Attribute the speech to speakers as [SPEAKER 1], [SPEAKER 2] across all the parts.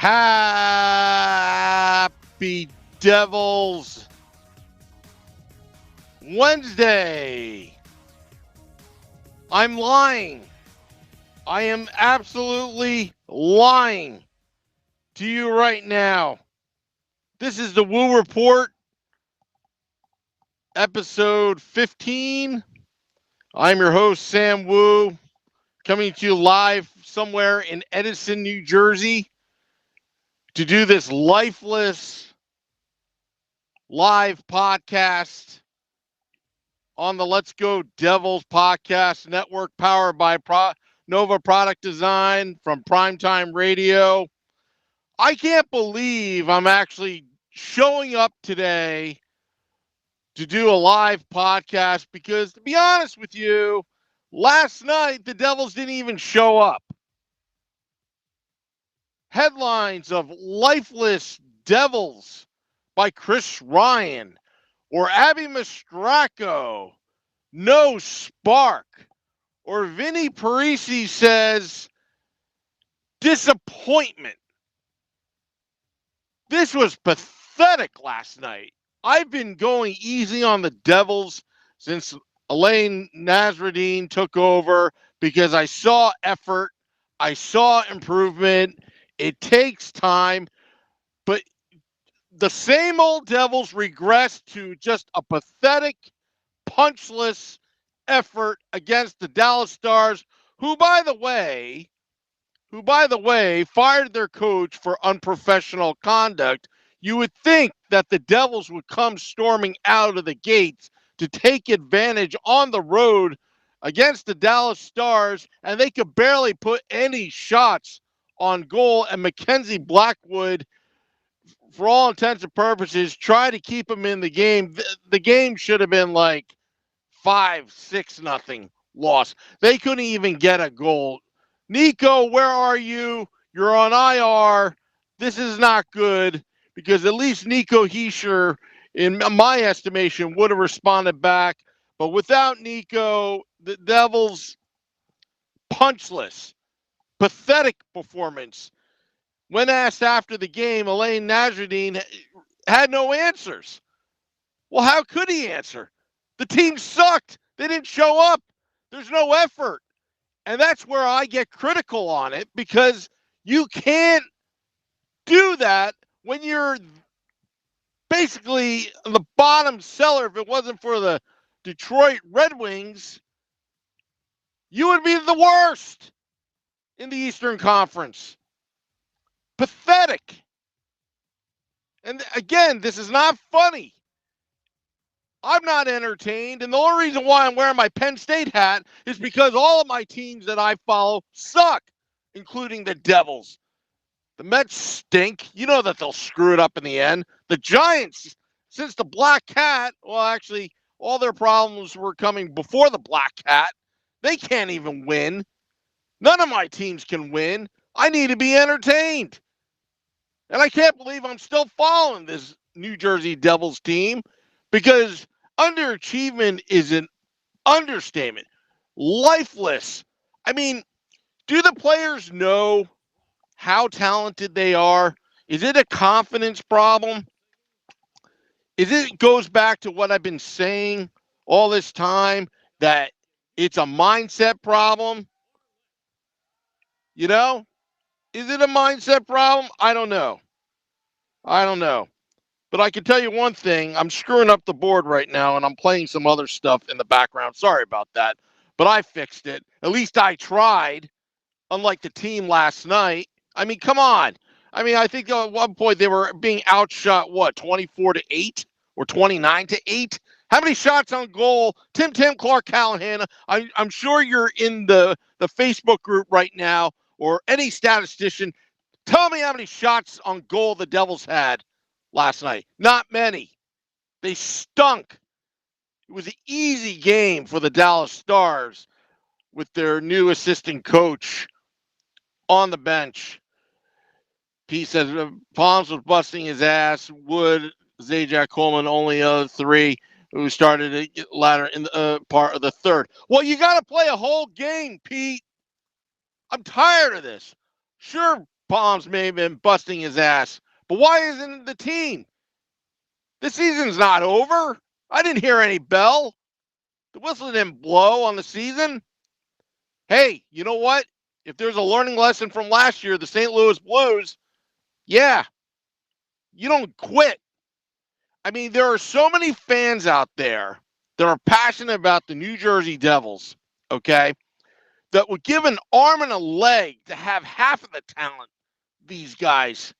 [SPEAKER 1] Happy Devils Wednesday. I'm lying. I am absolutely lying to you right now. This is the Woo Report, episode 15. I'm your host, Sam Woo, coming to you live somewhere in Edison, New Jersey, to do this Lifeless live podcast on the Let's Go Devils podcast network, powered by Nova Product Design from Primetime Radio. I can't believe I'm actually showing up today to do a live podcast because, to be honest with you, last night the Devils didn't even show up. Headlines of Lifeless Devils by Chris Ryan or Abby Mastracco, no spark. Or Vinny Parisi says, disappointment. This was pathetic last night. I've been going easy on the Devils since Elaine Nasreddine took over because I saw effort. I saw improvement. It takes time. But the same old Devils regressed to just a pathetic, punchless effort against the Dallas Stars, who, by the way, fired their coach for unprofessional conduct. You would think that the Devils would come storming out of the gates to take advantage on the road against the Dallas Stars, and they could barely put any shots on goal. And Mackenzie Blackwood, for all intents and purposes, tried to keep him in the game. The game should have been like 5-6-0 loss. They couldn't even get a goal. Nico, where are you? You're on IR. This is not good because at least Nico Heischer, in my estimation, would have responded back. But without Nico, the Devils, punchless, pathetic performance. When asked after the game, Elaine Nasreddine had no answers. Well, how could he answer? The team sucked. They didn't show up. There's no effort. And that's where I get critical on it, because you can't do that when you're basically the bottom seller. If it wasn't for the Detroit Red Wings, you would be the worst in the Eastern Conference. Pathetic. And again, this is not funny. I'm not entertained, and the only reason why I'm wearing my Penn State hat is because all of my teams that I follow suck, including the Devils. The Mets stink. You know that they'll screw it up in the end. The Giants, since the Black Cat, well, actually, all their problems were coming before the Black Cat. They can't even win. None of my teams can win. I need to be entertained. And I can't believe I'm still following this New Jersey Devils team, because underachievement is an understatement. Lifeless. I mean, do the players know how talented they are? Is it a confidence problem? It goes back to what I've been saying all this time, that it's a mindset problem? You know? Is it a mindset problem? I don't know. But I can tell you one thing. I'm screwing up the board right now, and I'm playing some other stuff in the background. Sorry about that. But I fixed it. At least I tried, unlike the team last night. I mean, come on. I mean, I think at one point they were being outshot, 24-8 or 29-8? How many shots on goal? Tim, Clark Callahan, I'm sure you're in the Facebook group right now, or any statistician. Tell me how many shots on goal the Devils had last night. Not many. They stunk. It was an easy game for the Dallas Stars with their new assistant coach on the bench. He says Palms was busting his ass. Wood, Zajac, Coleman, only other three who started latter in the part of the third. Well, you got to play a whole game, Pete. I'm tired of this. Sure, Palms may have been busting his ass, but why isn't the team? The season's not over. I didn't hear any bell. The whistle didn't blow on the season. Hey, you know what? If there's a learning lesson from last year, the St. Louis Blues, yeah, you don't quit. I mean, there are so many fans out there that are passionate about the New Jersey Devils, okay, that would give an arm and a leg to have half of the talent these guys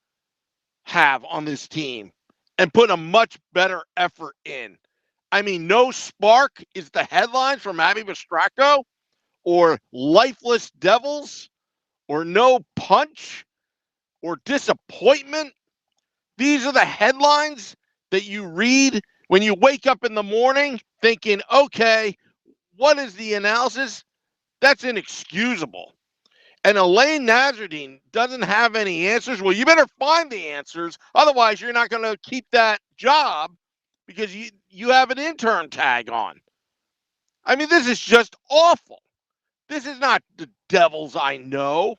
[SPEAKER 1] have on this team and put a much better effort in. I mean, no spark is the headlines from Abby Bastracco, or lifeless Devils, or no punch, or disappointment. These are the headlines that you read when you wake up in the morning thinking, okay, what is the analysis? That's inexcusable. And Elaine Nazardine doesn't have any answers. Well, you better find the answers. Otherwise, you're not going to keep that job because you have an intern tag on. I mean, this is just awful. This is not the Devils I know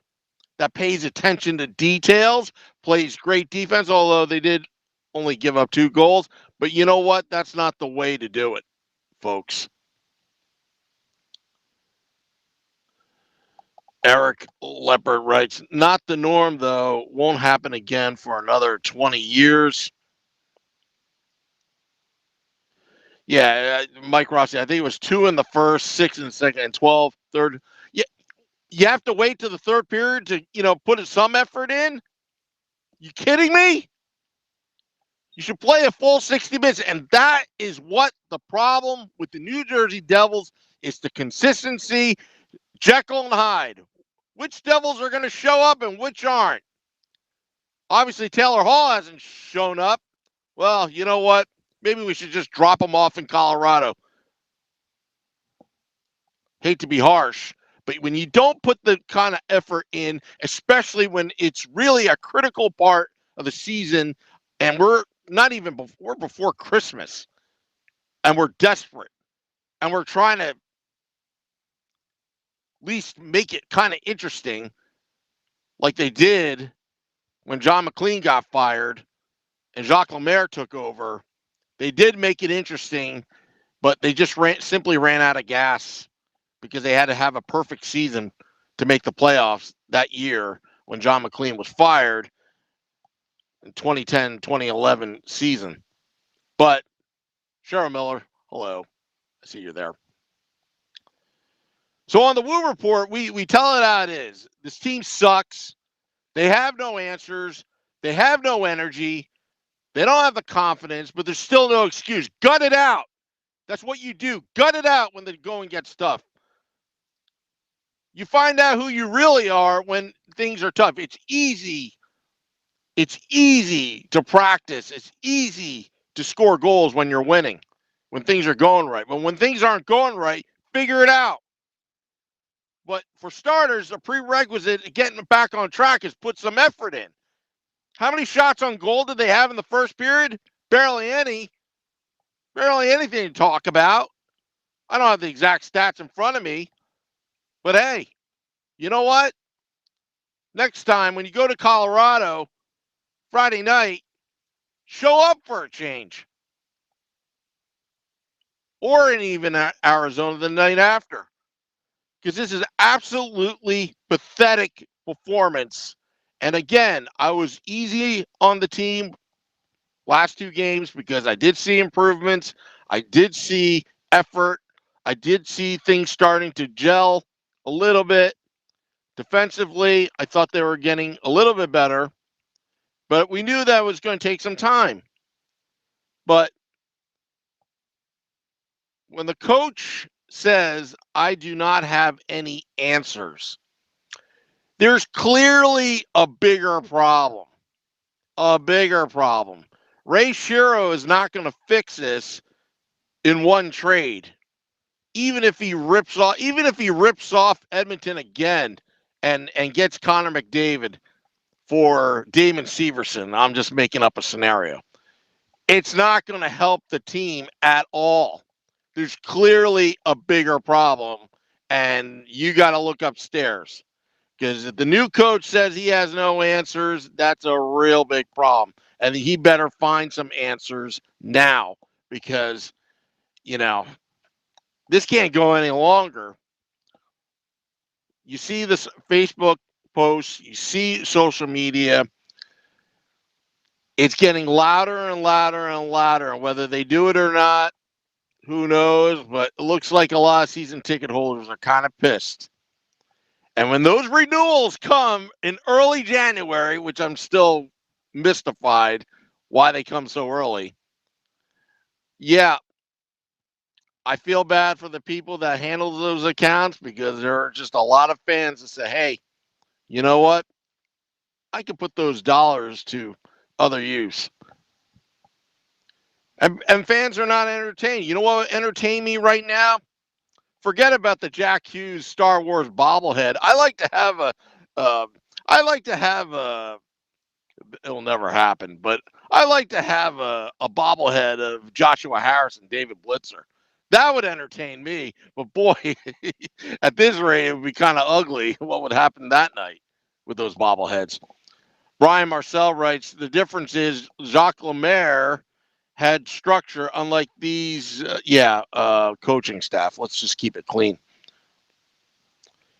[SPEAKER 1] that pays attention to details, plays great defense, although they did only give up 2 goals. But you know what? That's not the way to do it, folks. Eric Leopard writes, not the norm, though. Won't happen again for another 20 years. Yeah, Mike Rossi, I think it was 2 in the first, 6 in the second, and 12 third. Yeah, you have to wait to the third period to, put some effort in? You kidding me? You should play a full 60 minutes, and that is what the problem with the New Jersey Devils is: the consistency, Jekyll and Hyde. Which Devils are going to show up and which aren't? Obviously, Taylor Hall hasn't shown up. Well, you know what? Maybe we should just drop him off in Colorado. Hate to be harsh, but when you don't put the kind of effort in, especially when it's really a critical part of the season, and we're not even we're before Christmas, and we're desperate, and we're trying to at least make it kind of interesting, like they did when John McLean got fired and Jacques Lemaire took over. They did make it interesting, but they just simply ran out of gas because they had to have a perfect season to make the playoffs that year when John McLean was fired in 2010-2011 season. But Cheryl Miller, hello. I see you're there. So on the Woo Report, we tell it how it is. This team sucks. They have no answers. They have no energy. They don't have the confidence, but there's still no excuse. Gut it out. That's what you do. Gut it out when the going gets tough. You find out who you really are when things are tough. It's easy. It's easy to practice. It's easy to score goals when you're winning, when things are going right. But when things aren't going right, figure it out. But for starters, a prerequisite of getting back on track is put some effort in. How many shots on goal did they have in the first period? Barely any. Barely anything to talk about. I don't have the exact stats in front of me. But hey, you know what? Next time when you go to Colorado Friday night, show up for a change. Or in even Arizona the night after. Because this is absolutely pathetic performance. And again, I was easy on the team last 2 games because I did see improvements. I did see effort. I did see things starting to gel a little bit. Defensively, I thought they were getting a little bit better. But we knew that was going to take some time. But when the coach says, I do not have any answers, there's clearly a bigger problem. A bigger problem. Ray Shero is not going to fix this in one trade. Even if he rips off Edmonton again and gets Connor McDavid for Damon Severson, I'm just making up a scenario. It's not going to help the team at all. There's clearly a bigger problem, and you got to look upstairs. Because if the new coach says he has no answers, that's a real big problem. And he better find some answers now because, you know, this can't go any longer. You see this Facebook posts, you see social media, it's getting louder and louder and louder. And whether they do it or not, who knows? But it looks like a lot of season ticket holders are kind of pissed. And when those renewals come in early January, which I'm still mystified why they come so early, yeah, I feel bad for the people that handle those accounts because there are just a lot of fans that say, hey, you know what? I could put those dollars to other use. And fans are not entertained. You know what would entertain me right now? Forget about the Jack Hughes Star Wars bobblehead. I like to have a, uh, I like to have a, it'll never happen, but I like to have a bobblehead of Joshua Harris and David Blitzer. That would entertain me. But boy, at this rate, it would be kind of ugly what would happen that night with those bobbleheads. Brian Marcel writes, the difference is Jacques Lemaire had structure, unlike these, coaching staff. Let's just keep it clean.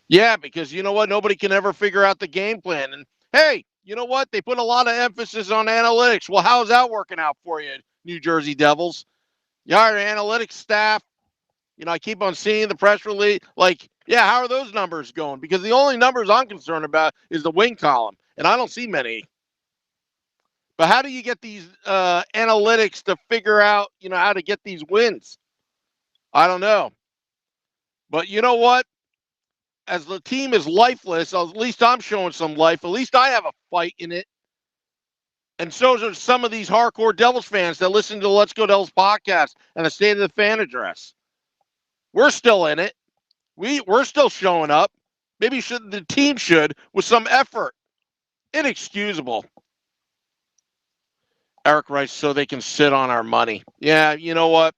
[SPEAKER 1] Yeah, because you know what? Nobody can ever figure out the game plan. And hey, you know what? They put a lot of emphasis on analytics. Well, how's that working out for you, New Jersey Devils? You hired an analytics staff. You know, I keep on seeing the press release. Like, yeah, how are those numbers going? Because the only numbers I'm concerned about is the win column, and I don't see many. But how do you get these analytics to figure out, how to get these wins? I don't know. But you know what? As the team is lifeless, at least I'm showing some life. At least I have a fight in it. And so are some of these hardcore Devils fans that listen to the Let's Go Devils podcast and the State of the Fan address. We're still in it. We're still showing up. Maybe the team should with some effort. Inexcusable. Eric writes, so they can sit on our money. Yeah, you know what?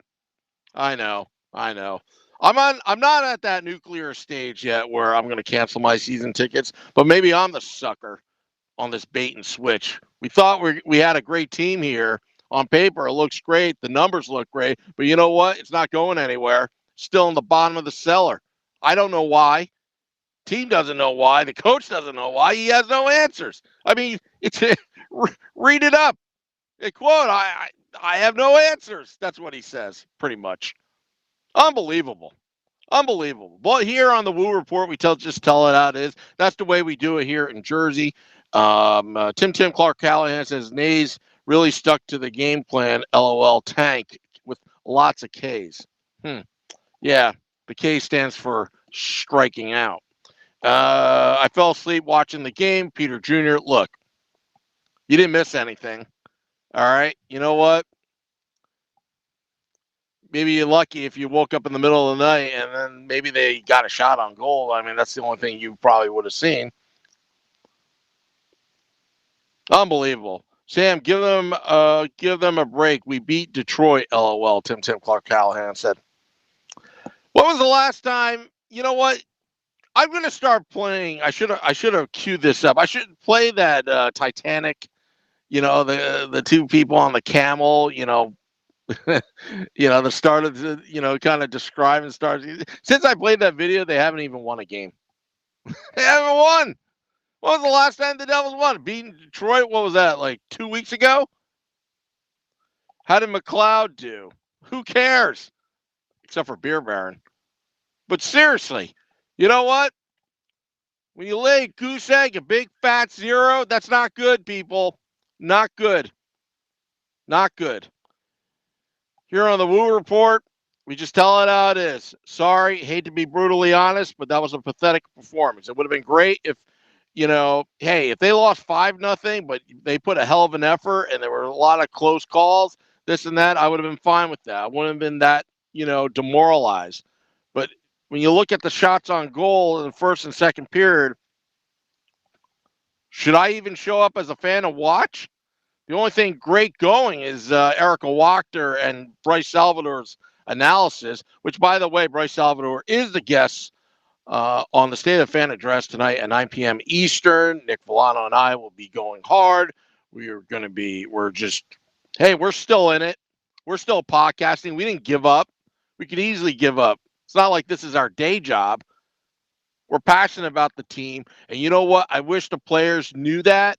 [SPEAKER 1] I know. I'm not at that nuclear stage yet where I'm going to cancel my season tickets, but maybe I'm the sucker on this bait and switch. We thought we had a great team here on paper. It looks great. The numbers look great, but you know what? It's not going anywhere. Still in the bottom of the cellar. I don't know why. Team doesn't know why. The coach doesn't know why. He has no answers. I mean, it's read it up. A quote. I have no answers. That's what he says, pretty much. Unbelievable. But here on the Woo Report, we just tell it how it is. That's the way we do it here in Jersey. Tim Clark Callahan says Nays really stuck to the game plan. LOL tank with lots of K's. Yeah, the K stands for striking out. I fell asleep watching the game. Peter Jr., look, you didn't miss anything. All right. You know what? Maybe you're lucky if you woke up in the middle of the night and then maybe they got a shot on goal. I mean, that's the only thing you probably would have seen. Unbelievable. Sam, give them a break. We beat Detroit, LOL, Tim Clark Callahan said. When was the last time? You know what? I'm going to start playing. I should have queued this up. I should play that Titanic, the two people on the camel, the start of the, kind of describing stars. Since I played that video, they haven't even won a game. They haven't won. When was the last time the Devils won? Beating Detroit, what was that, like 2 weeks ago? How did McLeod do? Who cares? Except for Beer Baron. But seriously, you know what? When you lay a goose egg, a big fat zero, that's not good, people. Not good. Not good. Here on the Woo Report, we just tell it how it is. Sorry, hate to be brutally honest, but that was a pathetic performance. It would have been great if, hey, if they lost 5-0, but they put a hell of an effort and there were a lot of close calls, this and that, I would have been fine with that. I wouldn't have been that, demoralized. But when you look at the shots on goal in the first and second period, should I even show up as a fan and watch? The only thing great going is Erica Wachter and Bryce Salvador's analysis, which, by the way, Bryce Salvador is the guest on the State of Fan Address tonight at 9 p.m. Eastern. Nick Villano and I will be going hard. We're still in it. We're still podcasting. We didn't give up. We could easily give up. It's not like this is our day job. We're passionate about the team. And you know what? I wish the players knew that.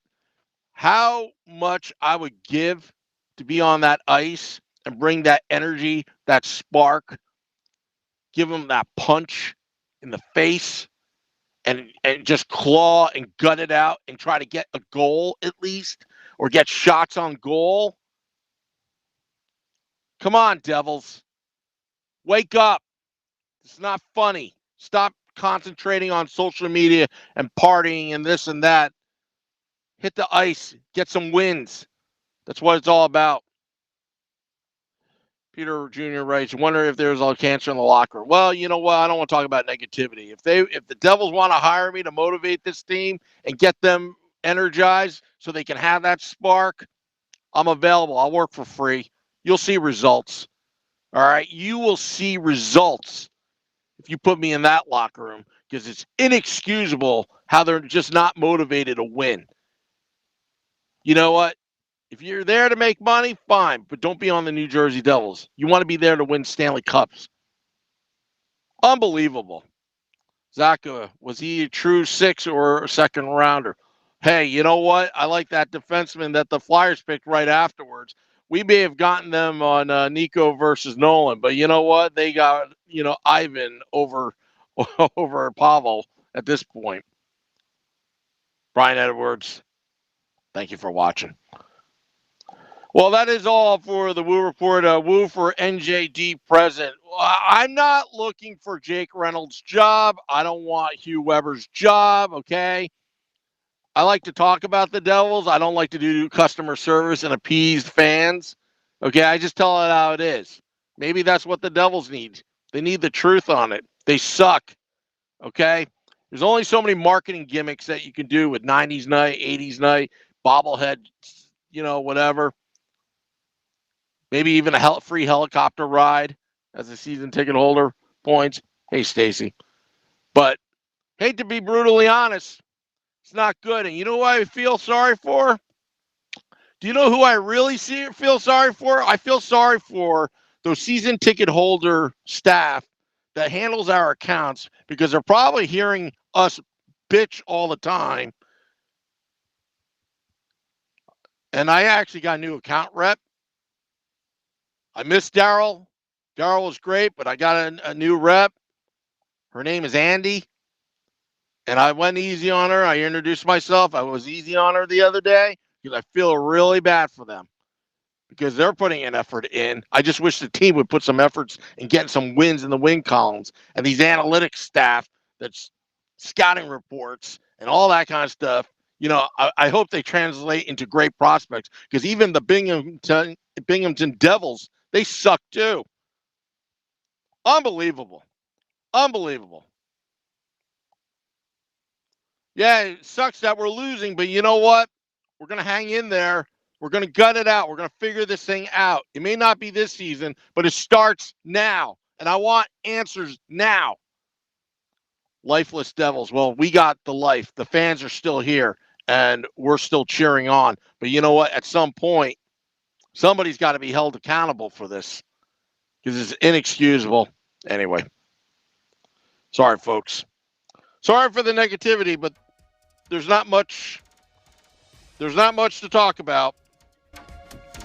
[SPEAKER 1] How much I would give to be on that ice and bring that energy, that spark, give them that punch in the face and just claw and gut it out and try to get a goal at least or get shots on goal. Come on, Devils. Wake up. It's not funny. Stop concentrating on social media and partying and this and that. Hit the ice. Get some wins. That's what it's all about. Peter Jr. writes, wonder if there's all cancer in the locker room. Well, you know what? I don't want to talk about negativity. If the Devils want to hire me to motivate this team and get them energized so they can have that spark, I'm available. I'll work for free. You'll see results. All right? You will see results if you put me in that locker room because it's inexcusable how they're just not motivated to win. You know what? If you're there to make money, fine, but don't be on the New Jersey Devils. You want to be there to win Stanley Cups. Unbelievable. Zaka, was he a true six or a second rounder? Hey, you know what? I like that defenseman that the Flyers picked right afterwards. We may have gotten them on Nico versus Nolan, but you know what? They got, Ivan over Pavel at this point. Brian Edwards, thank you for watching. Well, that is all for the Woo Report. Woo for NJD present. I'm not looking for Jake Reynolds' job. I don't want Hugh Weber's job, okay? I like to talk about the Devils. I don't like to do customer service and appease fans, okay? I just tell it how it is. Maybe that's what the Devils need. They need the truth on it. They suck, okay? There's only so many marketing gimmicks that you can do with 90s night, 80s night, bobblehead, whatever. Maybe even a free helicopter ride as a season ticket holder points. Hey, Stacy. But hate to be brutally honest, it's not good. And you know who I feel sorry for? Do you know who I really feel sorry for? I feel sorry for those season ticket holder staff that handles our accounts because they're probably hearing us bitch all the time. And I actually got a new account rep. I miss Daryl. Daryl was great, but I got a new rep. Her name is Andy. And I went easy on her. I introduced myself. I was easy on her the other day because I feel really bad for them because they're putting an effort in. I just wish the team would put some efforts in getting some wins in the win columns. And these analytics staff that's scouting reports and all that kind of stuff, I hope they translate into great prospects because even the Binghamton Devils, they suck too. Unbelievable. Yeah, it sucks that we're losing, but you know what? We're going to hang in there. We're going to gut it out. We're going to figure this thing out. It may not be this season, but it starts now. And I want answers now. Lifeless Devils. Well, we got the life. The fans are still here, and we're still cheering on. But you know what? At some point, somebody's got to be held accountable for this because it's inexcusable. Anyway, sorry, folks. Sorry for the negativity, but there's not much to talk about.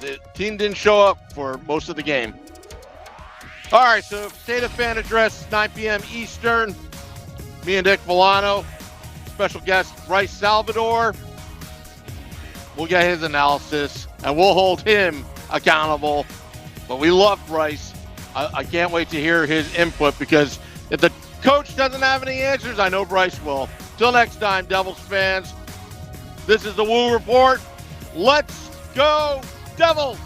[SPEAKER 1] The team didn't show up for most of the game. All right, so State of Fan Address, 9 p.m. Eastern. Me and Nick Villano. Special guest, Bryce Salvador. We'll get his analysis, and we'll hold him accountable. But we love Bryce. I can't wait to hear his input because if the coach doesn't have any answers, I know Bryce will. Till next time, Devils fans, this is the Woo Report. Let's go, Devils!